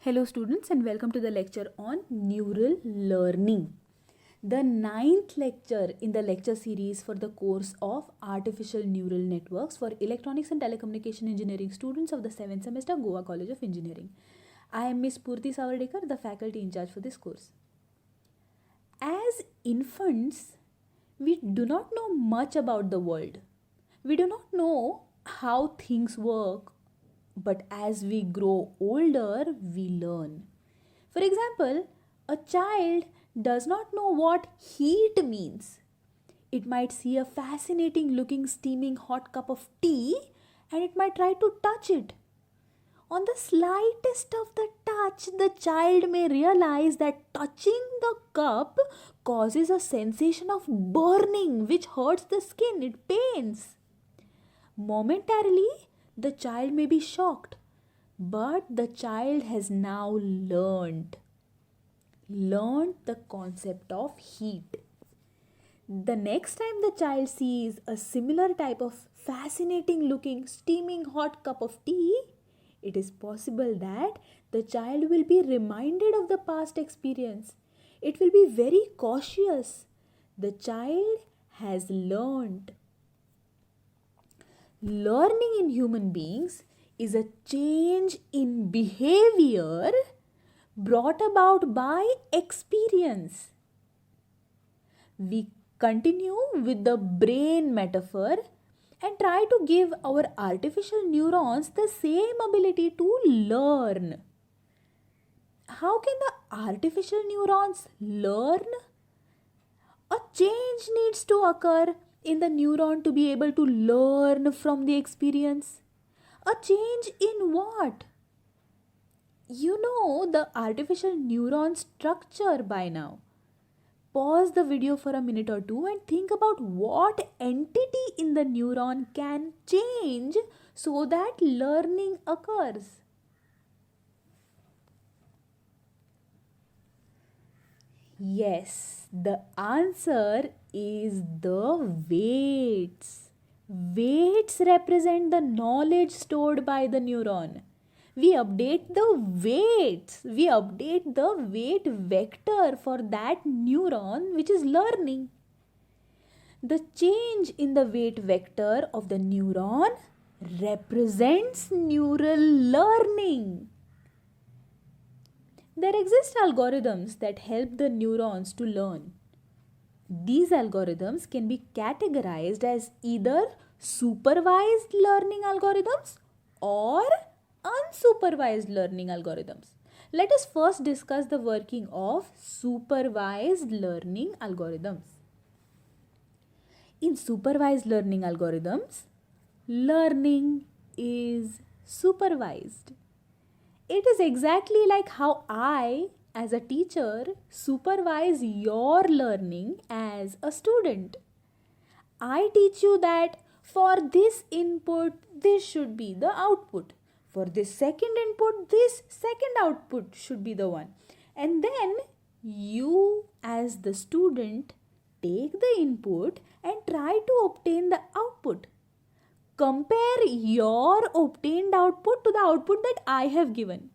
Hello students and welcome to the lecture on neural learning. The ninth lecture in the lecture series for the course of Artificial Neural Networks for Electronics and Telecommunication Engineering students of the 7th semester Goa College of Engineering. I am Miss Purti Savardekar, the faculty in charge for this course. As infants, we do not know much about the world. We do not know how things work, but as we grow older, we learn. For example, a child does not know what heat means. It might see a fascinating looking steaming hot cup of tea and it might try to touch it. On the slightest of the touch, the child may realize that touching the cup causes a sensation of burning which hurts the skin, it pains. Momentarily, the child may be shocked, but the child has now learned the concept of heat. The next time the child sees a similar type of fascinating looking steaming hot cup of tea, it is possible that the child will be reminded of the past experience. It will be very cautious. The child has learned. Learning in human beings is a change in behavior brought about by experience. We continue with the brain metaphor and try to give our artificial neurons the same ability to learn. How can the artificial neurons learn? A change needs to occur in the neuron to be able to learn from the experience. A change in what? You know the artificial neuron structure by now. Pause the video for a minute or two and think about what entity in the neuron can change so that learning occurs. Yes, the answer is the weights. Weights represent the knowledge stored by the neuron. We update the weights. We update the weight vector for that neuron which is learning. The change in the weight vector of the neuron represents neural learning. There exist algorithms that help the neurons to learn. These algorithms can be categorized as either supervised learning algorithms or unsupervised learning algorithms. Let us first discuss the working of supervised learning algorithms. In supervised learning algorithms, learning is supervised. It is exactly like how I, as a teacher, supervise your learning as a student. I teach you that for this input, this should be the output. For this second input, this second output should be the one. And then you, as the student, take the input and try to obtain the output. Compare your obtained output to the output that I have given.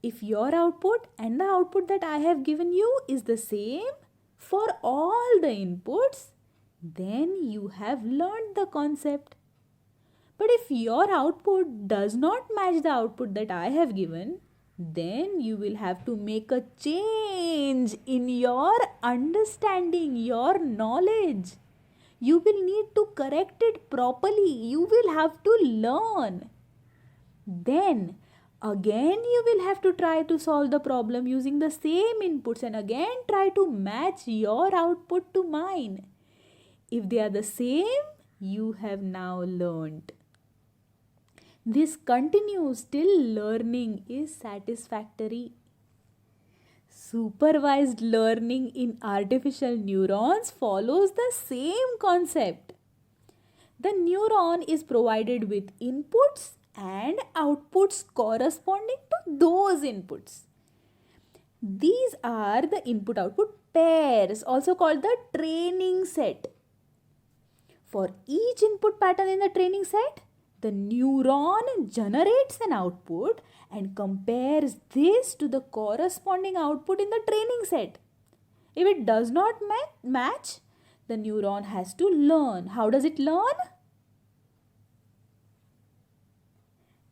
If your output and the output that I have given you is the same for all the inputs, then you have learned the concept. But if your output does not match the output that I have given, then you will have to make a change in your understanding, your knowledge. You will need to correct it properly. You will have to learn. Then again you will have to try to solve the problem using the same inputs and again try to match your output to mine. If they are the same, you have now learned. This continues till learning is satisfactory. Supervised learning in artificial neurons follows the same concept. The neuron is provided with inputs and outputs corresponding to those inputs. These are the input-output pairs, also called the training set. For each input pattern in the training set, The neuron generates an output and compares this to the corresponding output in the training set. If it does not match, the neuron has to learn. How does it learn?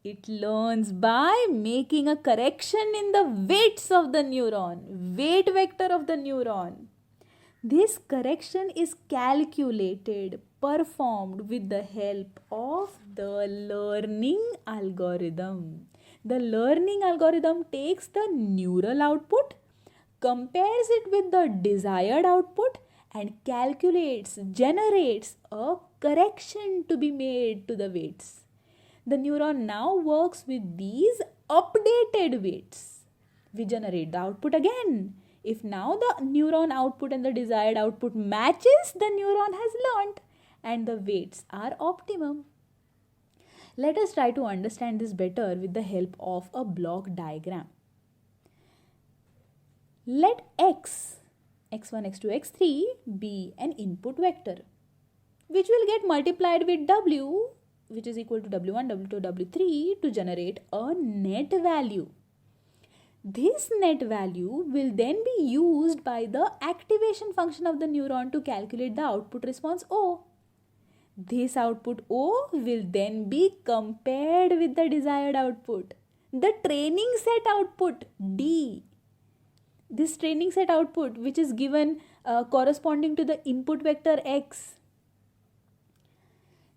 It learns by making a correction in the weights of the neuron, weight vector of the neuron. This correction is calculated, performed with the help of the learning algorithm. The learning algorithm takes the neural output, compares it with the desired output, and generates a correction to be made to the weights. The neuron now works with these updated weights. We generate the output again. If now the neuron output and the desired output matches, the neuron has learnt and the weights are optimum. Let us try to understand this better with the help of a block diagram. Let x1, x2, x3 be an input vector which will get multiplied with w, which is equal to w1, w2, w3 to generate a net value. This net value will then be used by the activation function of the neuron to calculate the output response O. This output O will then be compared with the desired output, the training set output D. This training set output, which is given corresponding to the input vector x.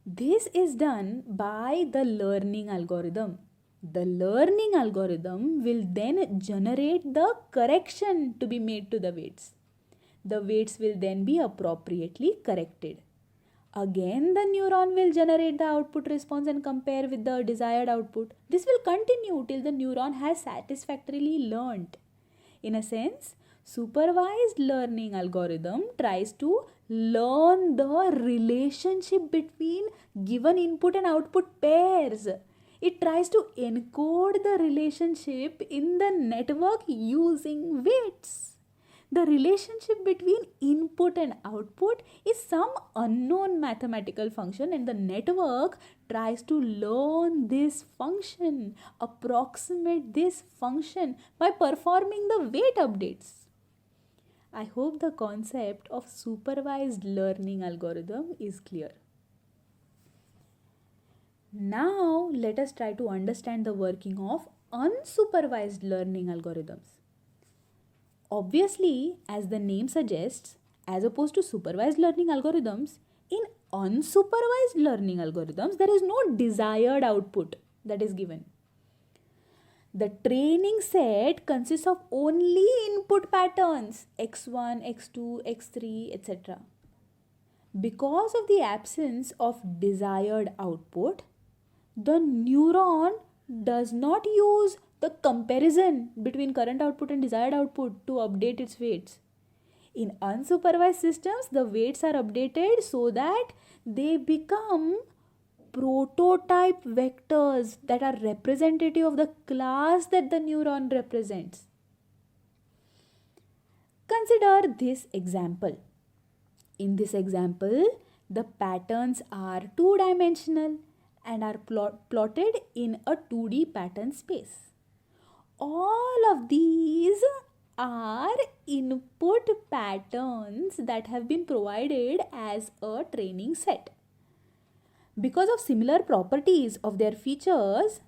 This is done by the learning algorithm. The learning algorithm will then generate the correction to be made to the weights. The weights will then be appropriately corrected. Again, the neuron will generate the output response and compare with the desired output. This will continue till the neuron has satisfactorily learnt. In a sense, supervised learning algorithm tries to learn the relationship between given input and output pairs. It tries to encode the relationship in the network using weights. The relationship between input and output is some unknown mathematical function, and the network tries to learn this function, approximate this function by performing the weight updates. I hope the concept of supervised learning algorithm is clear. Now let us try to understand the working of unsupervised learning algorithms. Obviously, as the name suggests, as opposed to supervised learning algorithms, in unsupervised learning algorithms, there is no desired output that is given. The training set consists of only input patterns x1, x2, x3, etc. Because of the absence of desired output, the neuron does not use the comparison between current output and desired output to update its weights. In unsupervised systems, the weights are updated so that they become prototype vectors that are representative of the class that the neuron represents. Consider this example. In this example, the patterns are two-dimensional and are plotted in a 2D pattern space. All of these are input patterns that have been provided as a training set. Because of similar properties of their features,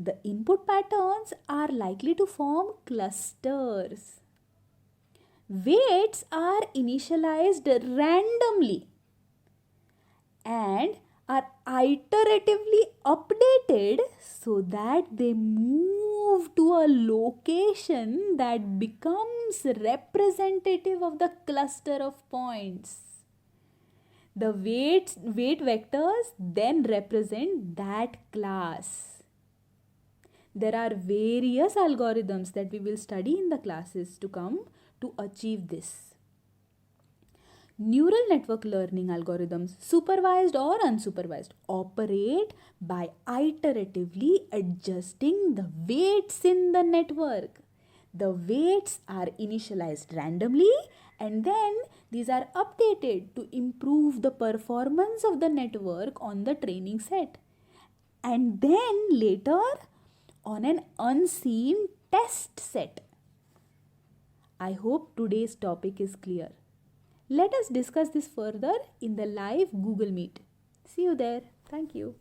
the input patterns are likely to form clusters. Weights are initialized randomly and are iteratively updated so that they move to a location that becomes representative of the cluster of points. The weight vectors then represent that class. There are various algorithms that we will study in the classes to come to achieve this. Neural network learning algorithms, supervised or unsupervised, operate by iteratively adjusting the weights in the network. The weights are initialized randomly and then these are updated to improve the performance of the network on the training set. and then later on an unseen test set. I hope today's topic is clear. Let us discuss this further in the live Google Meet. See you there. Thank you.